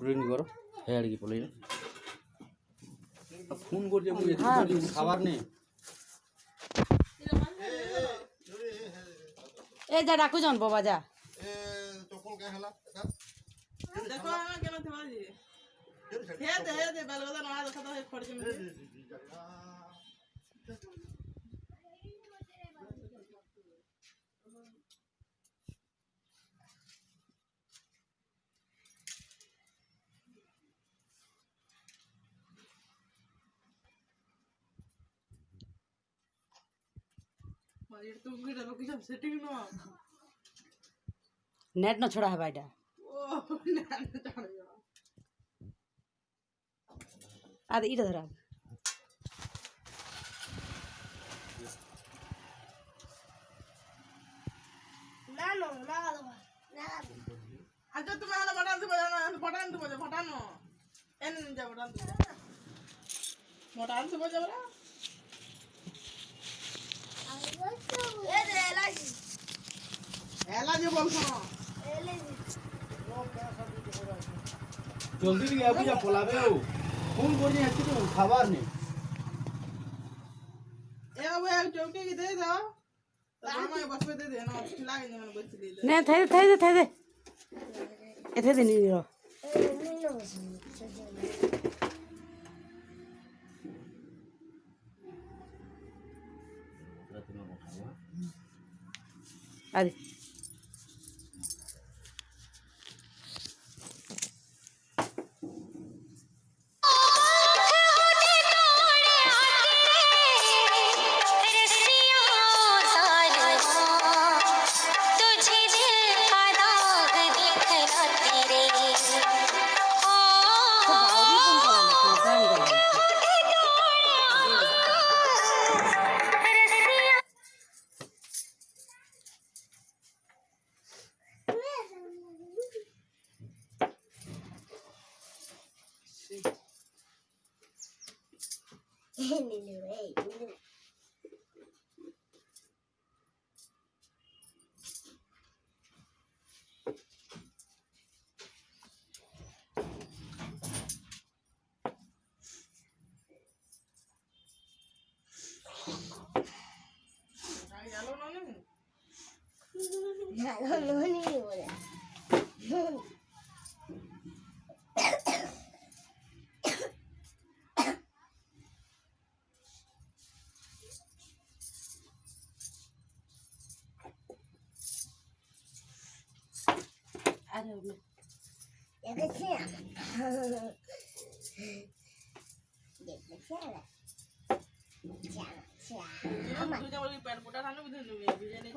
ring করো হ্যাঁ আর কি বলি না ফোন করছে মুই খাবার নেই এ যা ডাকু জন বাবা যা চপল কে হেলা দেখো আমার কেন তোমার হে দে বেলগদা না দেখা তো খড়কে मारिर तुम गिरा लोग की सब सेटिंग नो नेट न छोड़ा है बाइडा ओ ना चढ़ गया आदि इधर धरा ना नो ना अच्छा तुम्हें आना बटन से बजाना एन जा बटन से बजा बरा ए दे एलाजी एला जो बोल सुनो एलाजी জলদি দিয়ে বুঝা পলাবে ও ফোন করছে একটু খাবার নেই ए अब एक चौकी की दे दो तो मामा बस पे दे देना खिलाएंगे मैंने बच ली ने थे एथे दिन रो नो आदि तुझ्या मुली पेट पोटात आणून बिर्याणी